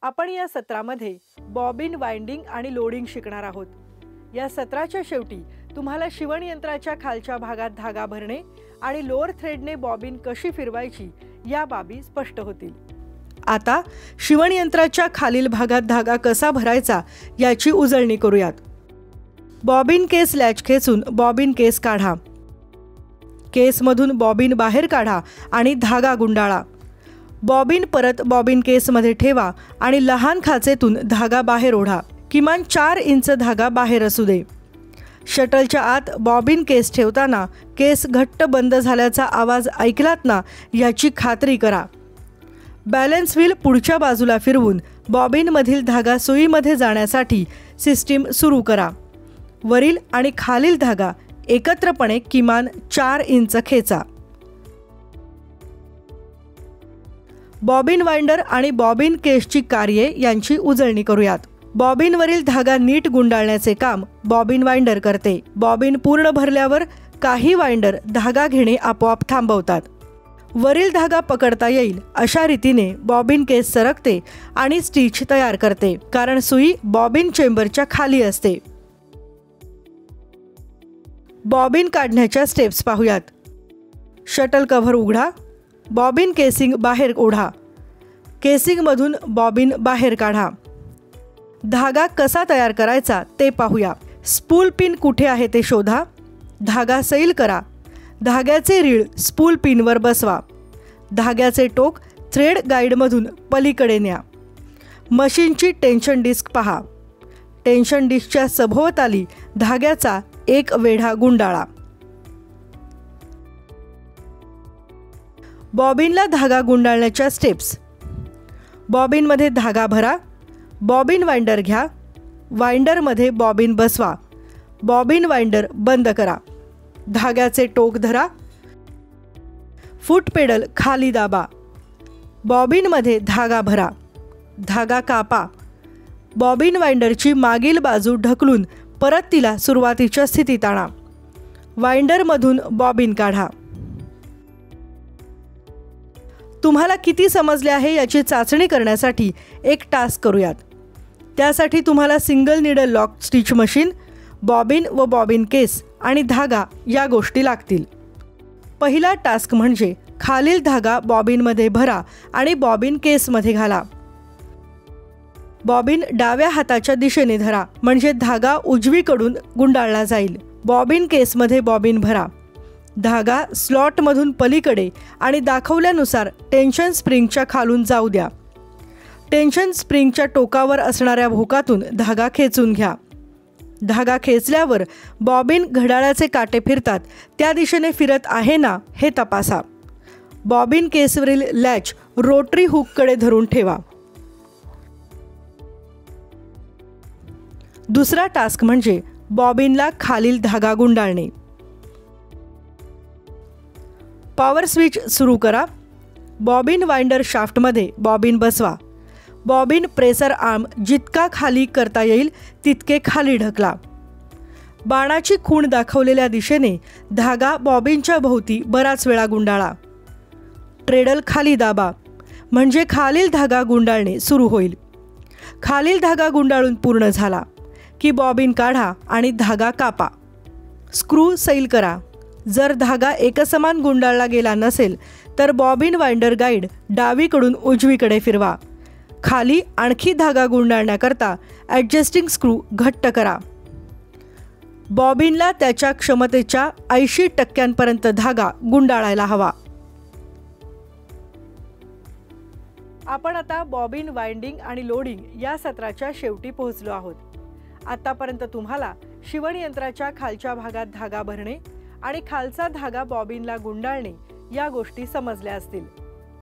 आपण या सत्रामध्ये बॉबिन वाइंडिंग आणि लोडिंग शिकणार आहोत। या सत्राच्या शेवटी तुम्हाला शिवण यंत्राच्या खालच्या भागात धागा भरणे आणि लोअर थ्रेडने बॉबिन कशी फिरवायची या बाबी स्पष्ट होतील। आता शिवण यंत्राच्या खालील भागात धागा कसा भरायचा याची उजळणी करूयात। बॉबिन केस लॅच खेचून बॉबिन केस काढा। केसमधून बॉबिन बाहेर काढा आणि धागा गुंडाळा। बॉबिन परत बॉबिन केसमध्ये ठेवा आणि लहान खाचेतून धागा बाहेर ओढा। किमान 4 इंच धागा बाहेर असू दे। शटलच्या आत बॉबिन केस ठेवताना केस घट्ट बंद झाल्याचा आवाज ऐकलात ना याची खात्री करा। बॅलन्स व्हील पुढच्या बाजूला फिरवून बॉबिनमधील धागा सुईमध्ये जाण्यासाठी सिस्टीम सुरू करा। वरील आणि खालील धागा एकत्रपणे किमान 4 इंच खेचा। बॉबिन वाइंडर आणि बॉबिन केसची कार्ये यांची उजळणी करूयात। बॉबिनवरील धागा नीट गुंडाळण्याचे काम बॉबिन वाइंडर करते। बॉबिन पूर्ण भरल्यावर काही वाइंडर धागा घेणे आपोआप थांबवतात। वरील धागा पकडता येईल अशा रीतीने बॉबिन केस सरकते आणि स्टिच तयार करते, कारण सुई बॉबिन चेंबरच्या खाली असते। बॉबिन काढण्याच्या स्टेप्स पाहूयात। शटल कव्हर उघडा। बॉबिन केसिंग बाहेर ओढा। केसिंगमधून बॉबिन बाहेर काढा। धागा कसा तयार करायचा ते पाहूया। स्पूल पिन कुठे आहे ते शोधा। धागा सैल करा। धाग्याचे रीळ स्पूल पिनवर बसवा। धाग्याचे टोक थ्रेड गाईडमधून पलीकडे न्या। मशीनची टेन्शन डिस्क पहा। टेन्शन डिस्कच्या सभोवताली धाग्याचा एक वेढा गुंडाळा। बॉबिनला धागा गुंडाळण्याच्या स्टेप्स। बॉबिनमध्ये धागा भरा। बॉबिन वाइंडर घ्या। वाइंडरमध्ये बॉबिन बसवा। बॉबिन वाइंडर बंद करा। धाग्याचे टोक धरा। फूट पेडल खाली दाबा। बॉबिनमध्ये धागा भरा। धागा कापा। बॉबिन वाइंडरची मागील बाजू ढकलून परत तिला सुरुवातीच्या स्थितीत आणा। वाइंडरमधून बॉबिन काढा। तुम्हाला किती समजले आहे याची चाचणी करण्यासाठी एक टास्क करूयात। त्यासाठी तुम्हाला single needle lock stitch machine, bobbin व बॉबिन केस आणि धागा या गोष्टी लागतील। पहिला टास्क म्हणजे खालील धागा बॉबिनमध्ये भरा आणि बॉबिन केसमध्ये घाला। बॉबिन डाव्या हाताच्या दिशेने धरा, म्हणजे धागा उजवीकडून गुंडाळला जाईल। बॉबिन केसमध्ये बॉबिन भरा। धागा स्लॉटमधून पलीकडे आणि दाखवल्यानुसार टेन्शन स्प्रिंगच्या खालून जाऊ द्या। टेन्शन स्प्रिंगच्या टोकावर असणाऱ्या भोकातून धागा खेचून घ्या। धागा खेचल्यावर बॉबिन घड्याळाचे काटे फिरतात त्या दिशेने फिरत आहे ना हे तपासा। बॉबिन केसवरील लॅच रोटरी हुककडे धरून ठेवा। दुसरा टास्क म्हणजे बॉबिनला खालील धागा गुंडाळणे। पॉवर स्विच सुरू करा। बॉबिन वाइंडर शाफ्टमध्ये बॉबिन बसवा। बॉबिन प्रेसर आर्म जितका खाली करता येईल तितके खाली ढकला। बाणाची खूण दाखवलेल्या दिशेने धागा बॉबिनच्या भोवती बराच वेळा गुंडाळा। ट्रेडल खाली दाबा, म्हणजे खालील धागा गुंडाळणे सुरू होईल। खालील धागा गुंडाळून पूर्ण झाला की बॉबिन काढा आणि धागा कापा। स्क्रू सैल करा। जर धागा एकसमान गुंडाळला गेला नसेल तर बॉबिन वाइंडर गाईड डावीकडून उजवीकडे फिरवा। खाली आणखी धागा गुंडाळण्याकरता ॲडजस्टिंग स्क्रू घट्ट करा। बॉबिनला त्याच्या क्षमतेच्या 80% धागा गुंडाळायला हवा। आपण आता बॉबिन वाइंडिंग आणि लोडिंग या सत्राच्या शेवटी पोहोचलो आहोत। आतापर्यंत तुम्हाला शिवण यंत्राच्या खालच्या भागात धागा भरणे आणि खालचा धागा बॉबिनला गुंडाळणे या गोष्टी समजल्या असतील।